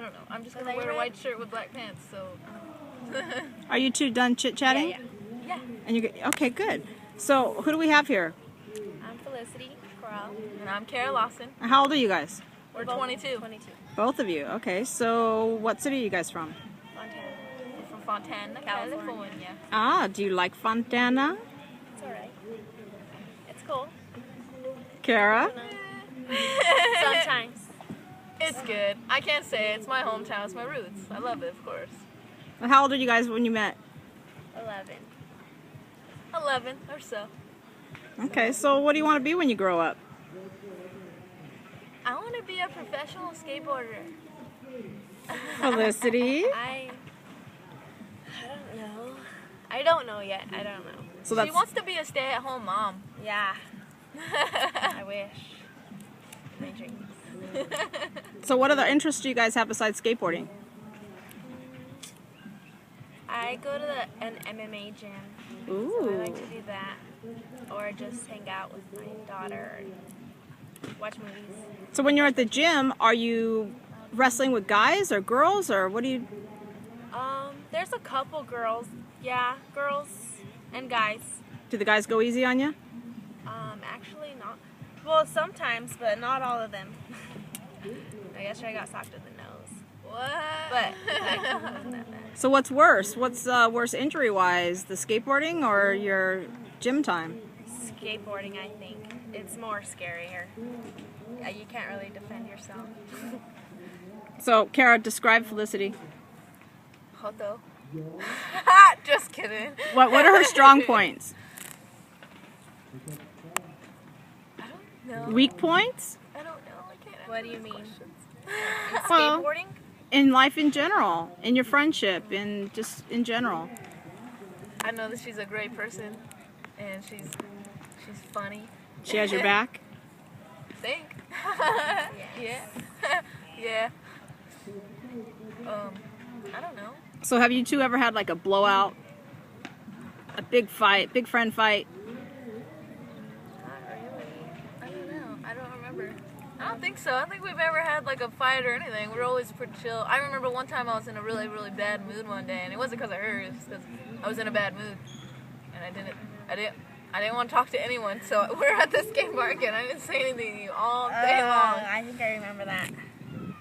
don't know. I'm just gonna wear a white shirt with black pants. So. Are you two done chit-chatting? Yeah. And you okay, good. So who do we have here? I'm Felicity Corral. And I'm Cara Lawson. How old are you guys? We're 22. 22. Both of you. Okay. So what city are you guys from? Fontana. We're from Fontana, California. Ah, do you like Fontana? It's alright. It's cool. Cara? Sometimes. It's good. I can't say it's my hometown. It's my roots. I love it, of course. How old are you guys when you met? 11. 11 or so. Okay, so what do you want to be when you grow up? I want to be a professional skateboarder. Felicity? I don't know. I don't know yet. I don't know. So She wants to be a stay-at-home mom. Yeah. I wish. My dreams. So what other interests do you guys have besides skateboarding? I go to an MMA gym. Ooh. So I like to do that. Or just hang out with my daughter and watch movies. So when you're at the gym, are you wrestling with guys or girls, or what do you... There's a couple girls. Yeah, girls and guys. Do the guys go easy on you? Actually not. Well, sometimes, but not all of them. I guess I got socked in the nose. What? But it wasn't that bad. So what's worse? What's worse injury-wise, the skateboarding or your gym time? Skateboarding, I think. It's more scarier. You can't really defend yourself. So, Cara, describe Felicity. Hoto. Just kidding. What are her strong points? I don't know. Weak points? I don't know. I can't answer What do you those mean? questions. Well, Skateboarding? in life in general, in your friendship, in just in general. I know that she's a great person, and she's funny. She has your back? Think. Yes. Yeah. I don't know. So have you two ever had like a blowout? A big fight, big friend fight? Not really. I don't know. I don't remember. I don't think so. I don't think we've ever had like a fight or anything. We're always pretty chill. I remember one time I was in a really, really bad mood one day, and it wasn't because of her. It was because I was in a bad mood, and I didn't want to talk to anyone. So we're at the skate park, and I didn't say anything to you all day long. I think I remember that.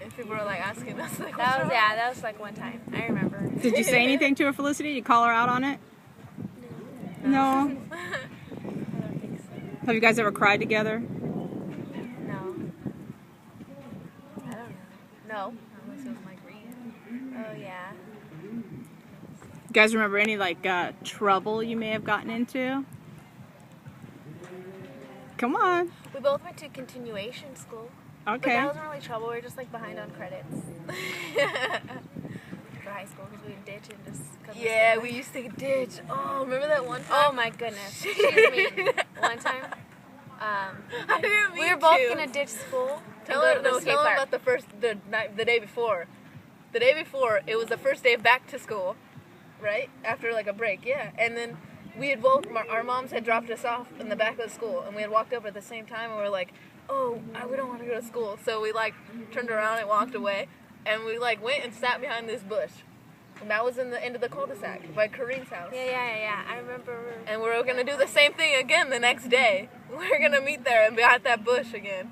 And people were like asking us like, That was like one time. I remember. Did you say anything to her, Felicity? Did you call her out on it? No. I don't think so. Have you guys ever cried together? No. I don't know. No. Unless it was my green. Oh yeah. You guys remember any like trouble you may have gotten into? Come on. We both went to continuation school. But Okay. that wasn't really trouble. We were just like behind on credits. For high school because we would ditch and just come to Yeah, school. we used to ditch. Oh, remember that one time? Oh my goodness. She's mean. One time, I didn't mean we were both to. gonna ditch school. Tell and her, go to the no, skate tell her park. about the day before. The day before, it was the first day back to school, right? After like a break, yeah. And then we had our moms had dropped us off in the back of the school, and we had walked up at the same time, and we were like, oh, we don't want to go to school. So we like turned around and walked away, and we like went and sat behind this bush. And that was in the end of the cul-de-sac by Kareem's house. Yeah. I remember. And we're gonna do the same thing again the next day. We're gonna meet there and be at that bush again.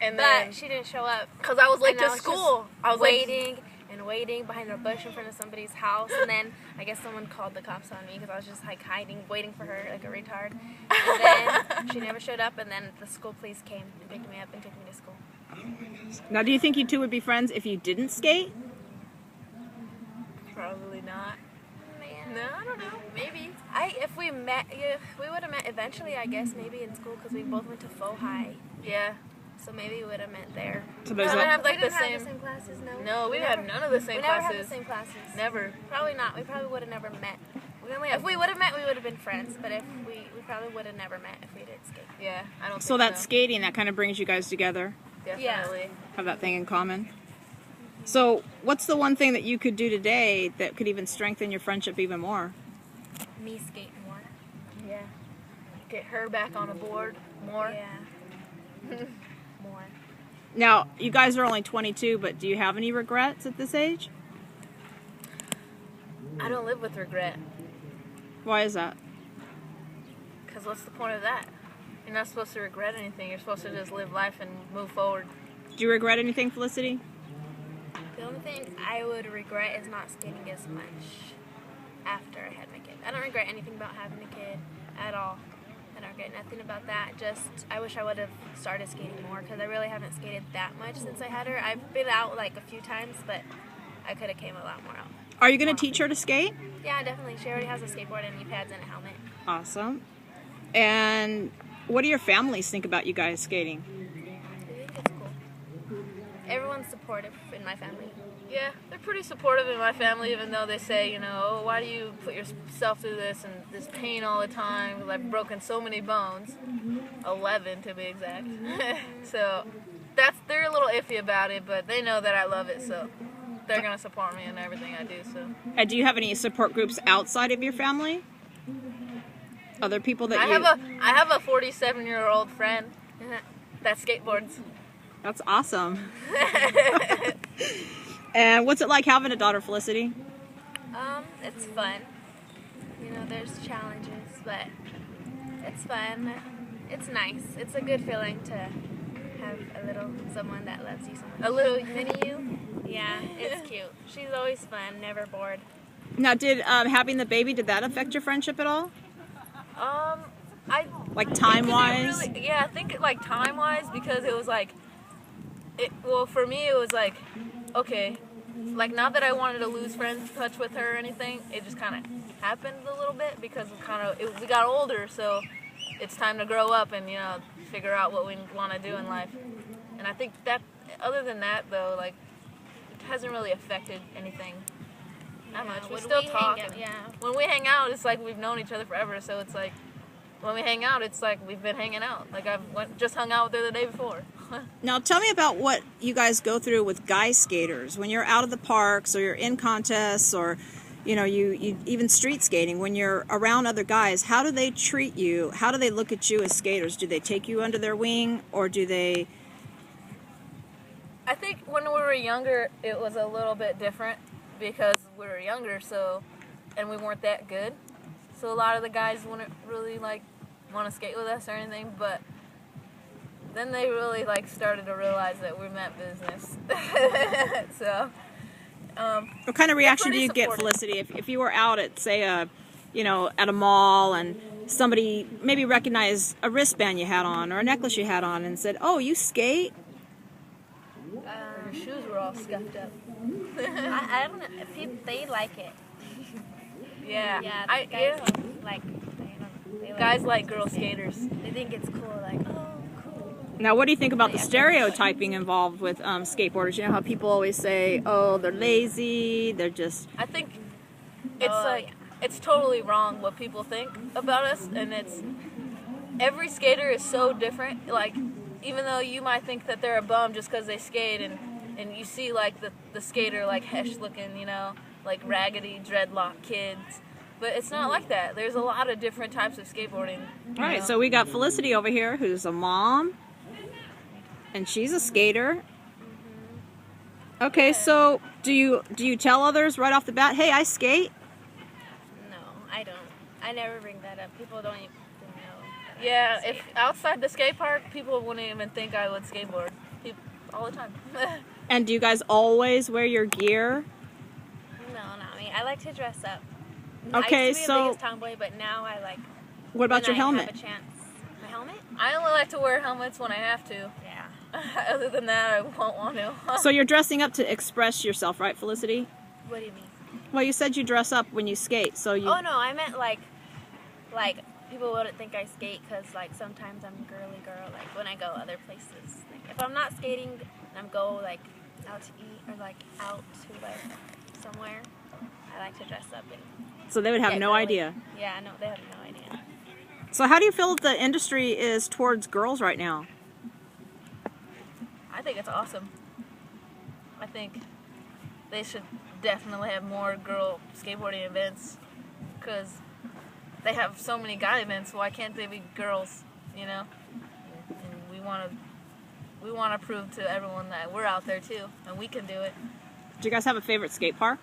And then, But she didn't show up. cause I was late And to I was school, just I was waiting and waiting behind a bush in front of somebody's house, and then I guess someone called the cops on me because I was just like hiding, waiting for her like a retard. And then she never showed up, and then the school police came and picked me up and took me to school. Now, do you think you two would be friends if you didn't skate? probably not. Man. No, I don't know. Maybe. If we would have met eventually, I guess, maybe in school because we both went to Faux High. Yeah. So maybe we would have met there. So We there's didn't a, have like we the didn't same. have the same classes, no. No, we had none of the same We never classes. had the same classes. Never. Probably not. We probably would have never met. If we would have met, we would have been friends. But if we probably would have never met if we did skate. Yeah, I don't. so think that skating, that kind of brings you guys together, Definitely. have that thing in common. So what's the one thing that you could do today that could even strengthen your friendship even more? Me skate more. Yeah. Get her back on a board more. Yeah. More. Now, you guys are only 22, but do you have any regrets at this age? I don't live with regret. Why is that? Because what's the point of that? You're not supposed to regret anything. You're supposed to just live life and move forward. Do you regret anything, Felicity? The only thing I would regret is not skating as much after I had my kid. I don't regret anything about having a kid at all. I don't regret nothing about that. Just, I wish I would have started skating more because I really haven't skated that much since I had her. I've been out like a few times, but I could have came a lot more out. Are you going to teach her to skate? Yeah, definitely. She already has a skateboard and knee pads and a helmet. Awesome. And what do your families think about you guys skating? I think it's cool. Everyone's supportive in my family. Yeah, they're pretty supportive in my family, even though they say, you know, oh, why do you put yourself through this and this pain all the time? Because I've broken so many bones, 11 to be exact. So they're a little iffy about it, but they know that I love it, so they're gonna support me in everything I do. So. And do you have any support groups outside of your family? Other people that I have a 47-year-old friend that skateboards. That's awesome. And what's it like having a daughter, Felicity? It's fun. You know, there's challenges, but it's fun. It's nice. It's a good feeling to have a little someone that loves you so much. A little mini you? Yeah, it's cute. She's always fun, never bored. Now, did having the baby, did that affect your friendship at all? Like time-wise? Really, yeah, I think like time-wise, because it was like, well, for me it was like, okay, like not that I wanted to lose friends touch with her or anything, it just kind of happened a little bit because we got older, so it's time to grow up and, you know, figure out what we want to do in life. And I think that, other than that though, like, it hasn't really affected anything that much. We still talk. When we hang out, it's like we've known each other forever, so it's like, when we hang out, it's like we've been hanging out. Like just hung out with her the day before. Now tell me about what you guys go through with guy skaters when you're out of the parks or you're in contests or, you know, you even street skating. When you're around other guys, how do they treat you? How do they look at you as skaters? Do they take you under their wing or do they? I think when we were younger, it was a little bit different because we were younger, and we weren't that good. So a lot of the guys wouldn't really like want to skate with us or anything, but then they really like started to realize that we meant business. So what kind of reaction do you get, Felicity, if you were out at, say, at a mall and somebody maybe recognized a wristband you had on or a necklace you had on and said, "Oh, you skate?" Your shoes were all scuffed up. I don't know. They like it. Yeah. Yeah. Guys like girl skaters. They think it's cool. Like, oh, cool. Now, what do you think about the stereotyping involved with skateboarders? You know how people always say, "Oh, they're lazy. They're just." I think it's it's totally wrong what people think about us, and every skater is so different. Like, even though you might think that they're a bum just because they skate, and you see like the skater like Hesh looking, you know, like raggedy dreadlock kids. But it's not like that. There's a lot of different types of skateboarding. All right, so we got Felicity over here, who's a mom, and she's a skater. Okay, so do you tell others right off the bat, "Hey, I skate"? No, I don't. I never bring that up. People don't even know. Yeah, if outside the skate park, people wouldn't even think I would skateboard. All the time. And do you guys always wear your gear? No, not me. I like to dress up. Okay, I used to be the biggest tomboy, but now I like. What about your helmet? Have a chance. My helmet? I only like to wear helmets when I have to. Yeah. Other than that, I won't want to. So you're dressing up to express yourself, right, Felicity? What do you mean? Well, you said you dress up when you skate, so you... Oh, no, I meant like people wouldn't think I skate because, like, sometimes I'm a girly girl, like, when I go other places. Like, if I'm not skating and I'm go, like, out to eat or, like, out to, like, somewhere, I like to dress up and... So they would have no idea. Yeah, no, they have no idea. So how do you feel that the industry is towards girls right now? I think it's awesome. I think they should definitely have more girl skateboarding events because they have so many guy events. Why can't they be girls, you know? And we We want to prove to everyone that we're out there too, and we can do it. Do you guys have a favorite skate park?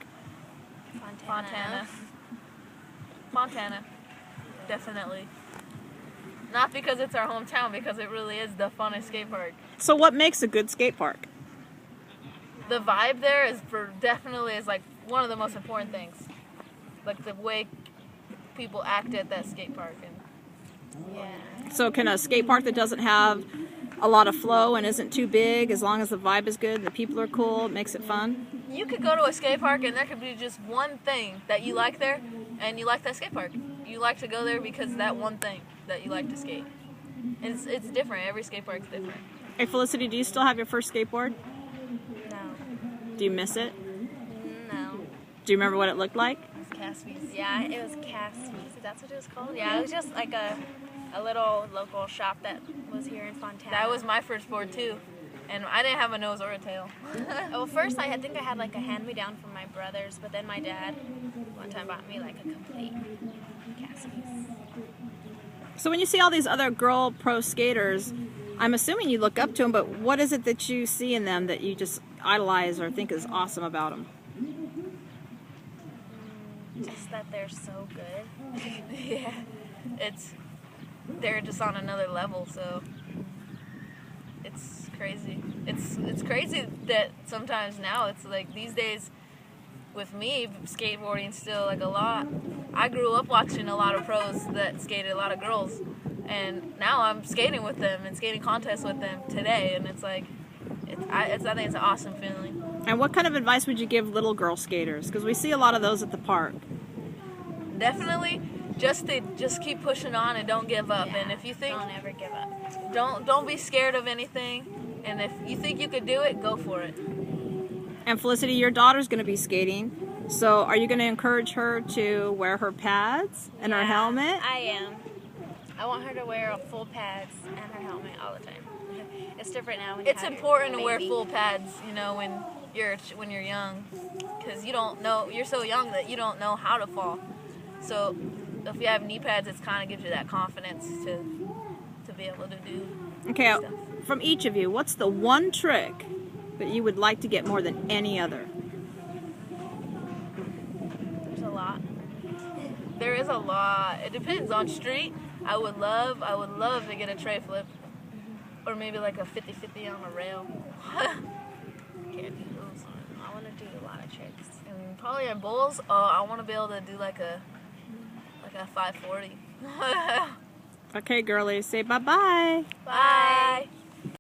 Fontana. Definitely. Not because it's our hometown, because it really is the funnest skate park. So what makes a good skate park? The vibe there is definitely like one of the most important things. Like the way people act at that skate park. And Yeah. So can a skate park that doesn't have a lot of flow and isn't too big, as long as the vibe is good and the people are cool, it makes it fun? you could go to a skate park and there could be just one thing that you like there, and you like that skate park. You like to go there because of that one thing that you like to skate. It's different. Every skate park's different. Hey Felicity, do you still have your first skateboard? No. Do you miss it? No. Do you remember what it looked like? It's Caspi's. Yeah, it was Cassidy's. That's what it was called? Yeah, it was just like a little local shop that was here in Fontana. That was my first board too, and I didn't have a nose or a tail. Well, first I think I had like a hand-me-down from my brothers, but then my dad one time bought me like a complete Cassidy's. So when you see all these other girl pro skaters, I'm assuming you look up to them, but what is it that you see in them that you just idolize or think is awesome about them? Just that they're so good. Yeah, they're just on another level, so it's crazy. It's crazy that sometimes now it's like these days with me skateboarding still like a lot. I grew up watching a lot of pros that skated, a lot of girls, and now I'm skating with them and skating contests with them today, and it's like I think it's an awesome feeling. And what kind of advice would you give little girl skaters? Because we see a lot of those at the park. Definitely, just keep pushing on and don't give up. Yeah, and if you think don't ever give up. don't be scared of anything. And if you think you could do it, go for it. And Felicity, your daughter's going to be skating. So are you going to encourage her to wear her pads and her helmet? I am. I want her to wear full pads and her helmet all the time. It's different now. When you It's have important to your wear baby. full pads, you know, when you're young, because you don't know, you're so young that you don't know how to fall. So if you have knee pads, it kind of gives you that confidence to be able to do Okay, stuff. from each of you, what's the one trick that you would like to get more than any other? There's a lot. There is a lot. It depends on street. I would love to get a tray flip, or maybe like a 50-50 on a rail. Can't do those. I want to do a lot of tricks. And probably at bowls, I want to be able to do like a 540. Okay, girlies, say bye-bye. Bye.